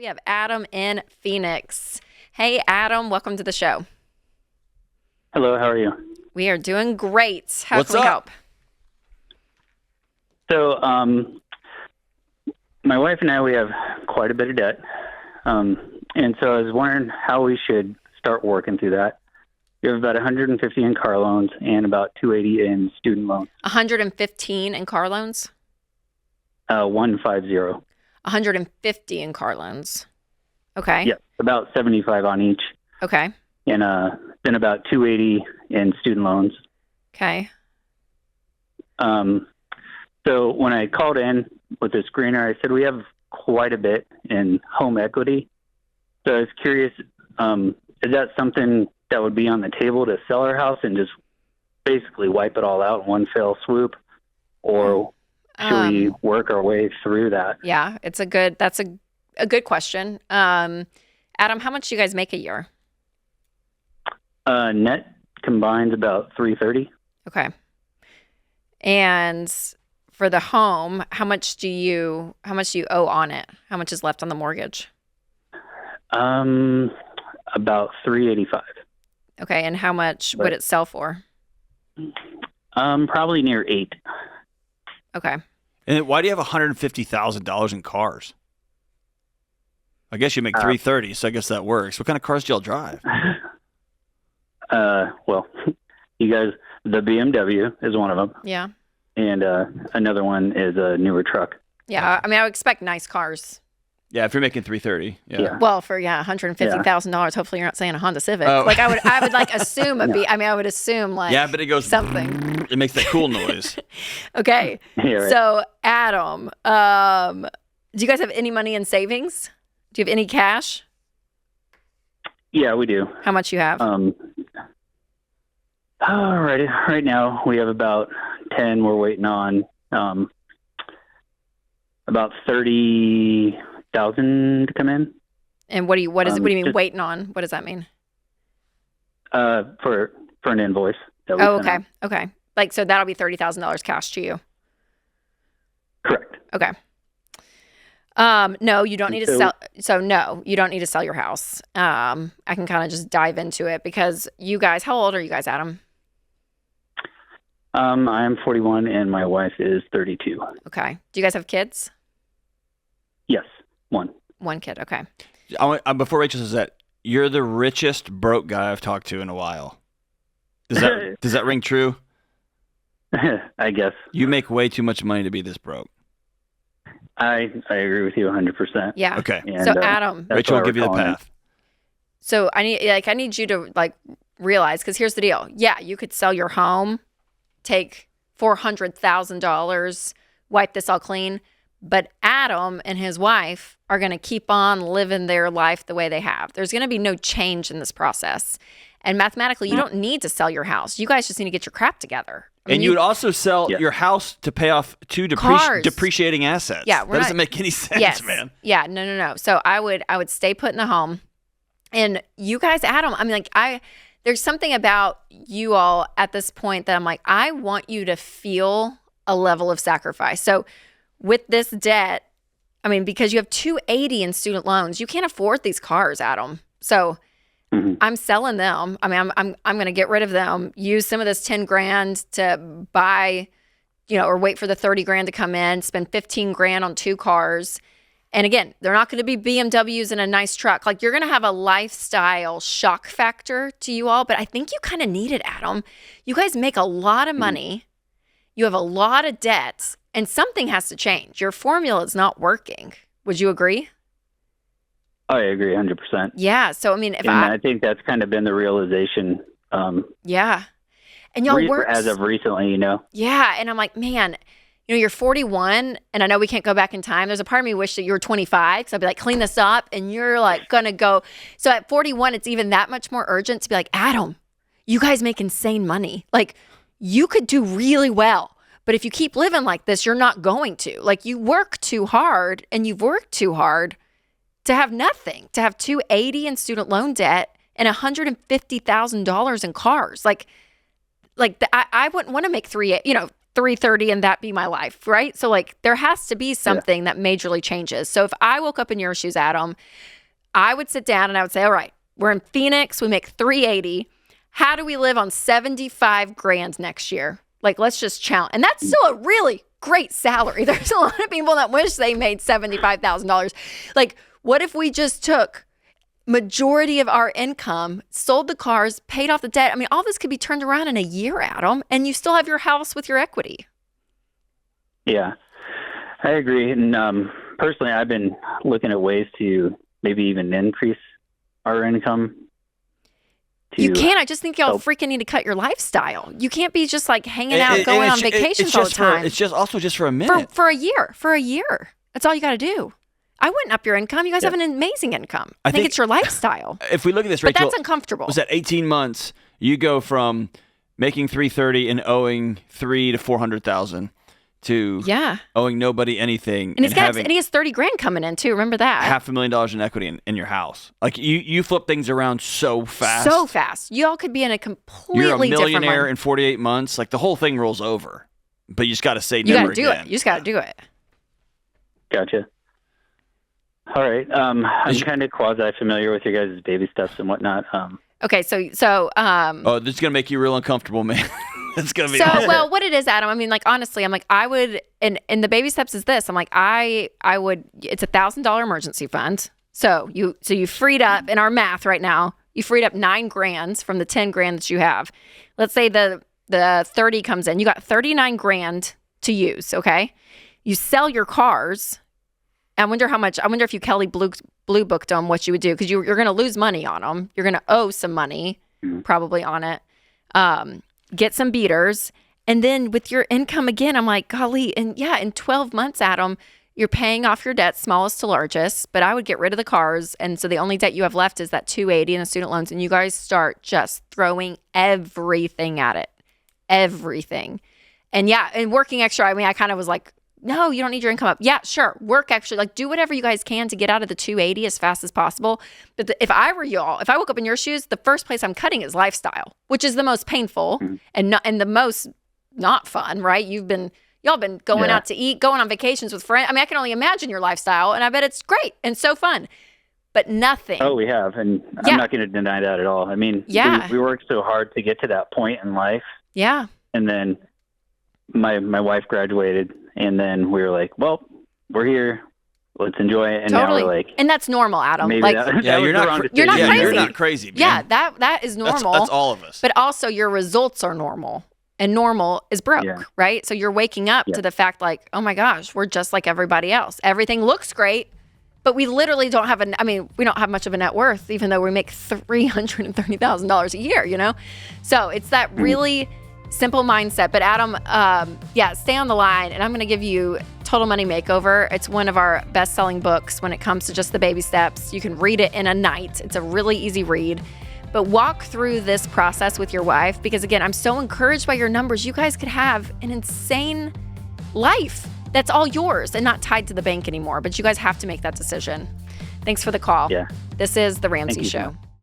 have Adam in Phoenix. Hey, Adam, welcome to the show. Hello, how are you? We are doing great. How What's can we up? help? So, my wife and I, we have quite a bit of debt. And so I was wondering how we should start working through that. We have about 150 in car loans and about 280 in student loans. 115 in car loans? 150. 150 in car loans. Okay. Yeah, about 75 on each. Okay. And then about 280 in student loans. Okay. So when I called in with the screener, I said we have quite a bit in home equity. So I was curious, is that something that would be on the table to sell our house and just basically wipe it all out in one fell swoop? Or should we work our way through that? Yeah, that's a good question. Adam, how much do you guys make a year? Net combines about 330. Okay. And for the home, how much do you owe on it? How much is left on the mortgage? About 385. Okay, and how much would it sell for? Probably near 8. Okay. And why do you have $150,000 in cars? I guess you make 330, so I guess that works. What kind of cars do y'all drive? Well, you guys, the BMW is one of them. Yeah. And another one is a newer truck. Yeah, I mean, I would expect nice cars. Yeah, if you're making 330. Yeah. Well, for $150,000, hopefully you're not saying a Honda Civic. Oh. Like I would like assume I would assume like Yeah, but it goes something. It makes that cool noise. Okay. Yeah, right. So, Adam, do you guys have any money in savings? Do you have any cash? Yeah, we do. How much you have? Right now we have about 10. We're waiting on about 30,000 to come in. And what do you mean waiting on? What does that mean? For an invoice. That we Oh, sent okay. out. Okay. Like, so that'll be $30,000 cash to you. Correct. Okay. No, you don't need to sell. So no, you don't need to sell your house. I can kind of just dive into it because you guys, how old are you guys, Adam? I am 41 and my wife is 32. Okay. Do you guys have kids? Yes, one. One kid. Okay. Before Rachel says that, you're the richest broke guy I've talked to in a while. Does that ring true? I guess. You make way too much money to be this broke. I agree with you 100%. Yeah. Okay. And, So Adam, that's Rachel why will give we're you the calling path. so I need you to like realize, because here's the deal. Yeah, you could sell your home, take $400,000, wipe this all clean. But Adam and his wife are going to keep on living their life the way they have. There's going to be no change in this process. And mathematically, you don't need to sell your house. You guys just need to get your crap together. I mean, And you would also sell Yeah. your house to pay off two Cars. depreciating assets. Yeah, that doesn't make any sense, yes. man. Yeah, no. So I would stay put in the home. And you guys, Adam, I mean, like there's something about you all at this point that I'm like, I want you to feel a level of sacrifice. So with this debt, I mean, because you have 280 in student loans, you can't afford these cars, Adam. So I'm selling them. I mean, I'm going to get rid of them, use some of this 10 grand to buy, or wait for the 30 grand to come in, spend 15 grand on 2 cars. And again, they're not going to be BMWs and a nice truck. Like, you're going to have a lifestyle shock factor to you all, but I think you kind of need it, Adam. You guys make a lot of money. You have a lot of debts, and something has to change. Your formula is not working. Would you agree? I agree 100%. Yeah. So, I mean, I think that's kind of been the realization. Yeah. And y'all work as of recently, Yeah. And I'm like, man, you're 41, and I know we can't go back in time. There's a part of me wish that you were 25, because I'd be like, clean this up, and you're like going to go. So at 41, it's even that much more urgent to be like, Adam, you guys make insane money. Like, you could do really well. But if you keep living like this, you're not going to. Like, you work too hard, and you've worked too hard to have nothing, to have $280 in student loan debt and $150,000 in cars. I wouldn't want to make 330 and that be my life, right? So like there has to be something that majorly changes. So if I woke up in your shoes, Adam, I would sit down and I would say, all right, we're in Phoenix, we make 380. How do we live on 75 grand next year? Like, let's just challenge. And that's still a really great salary. There's a lot of people that wish they made $75,000. Like, what if we just took majority of our income, sold the cars, paid off the debt? I mean, all this could be turned around in a year, Adam, and you still have your house with your equity. Yeah, I agree. And personally, I've been looking at ways to maybe even increase our income. You can't. I just think y'all freaking need to cut your lifestyle. You can't be just like hanging out, going on vacations all the time. It's just also just for a minute. For a year. For a year. That's all you got to do. I wouldn't up your income. You guys have an amazing income. I think it's your lifestyle. If we look at this, Rachel, but that's uncomfortable. Was that 18 months? You go from making $330 and owing $300,000 to $400,000 to owing nobody anything, and he has 30 grand coming in too. Remember that? $500,000 in equity in your house. Like you flip things around so fast. So fast. Y'all could be in a completely different. You're a different millionaire in 48 months. Like the whole thing rolls over. But you just got to say never again. You got to do it. You just got to do it. Gotcha. All right. I'm kind of quasi-familiar with your guys' baby steps and whatnot. Okay, so this is gonna make you real uncomfortable, man. It's gonna be awesome. Well, what it is, Adam, I mean, like, honestly, I'm like, I would, and the baby steps is this. I'm like, I would, it's $1,000 emergency fund. So you freed up, in our math right now, you freed up 9 grand from the 10 grand that you have. Let's say the 30 comes in. You got 39 grand to use, okay? You sell your cars. I wonder if you Kelly Blue booked them, what you would do, because you're going to lose money on them. You're going to owe some money probably on it. Get some beaters. And then with your income again, I'm like, golly, and yeah, in 12 months, Adam, you're paying off your debt, smallest to largest, but I would get rid of the cars. And so the only debt you have left is that 280 in the student loans. And you guys start just throwing everything at it. Everything. And yeah, and working extra, I mean, I kind of was like, no, you don't need your income up. Yeah, sure. Work actually, like do whatever you guys can to get out of the 280 as fast as possible. But if I were y'all, if I woke up in your shoes, the first place I'm cutting is lifestyle, which is the most painful and the most not fun, right? Y'all been going out to eat, going on vacations with friends. I mean, I can only imagine your lifestyle, and I bet it's great and so fun. But nothing. Oh, we have, and I'm not going to deny that at all. I mean, we worked so hard to get to that point in life. Yeah. And then my wife graduated. And then we were like, well, we're here. Let's enjoy it. And now we're like... And that's normal, Adam. Maybe like, you're not crazy. You're not crazy, man. Yeah, that is normal. That's all of us. But also your results are normal. And normal is broke, right? So you're waking up to the fact like, oh my gosh, we're just like everybody else. Everything looks great, but we literally don't have we don't have much of a net worth, even though we make $330,000 a year, you know? So it's that really... simple mindset. But Adam, stay on the line, and I'm going to give you Total Money Makeover. It's one of our best-selling books when it comes to just the baby steps. You can read it in a night. It's a really easy read. But walk through this process with your wife, because again, I'm so encouraged by your numbers. You guys could have an insane life that's all yours and not tied to the bank anymore. But you guys have to make that decision. Thanks for the call. Yeah. This is The Ramsey Show.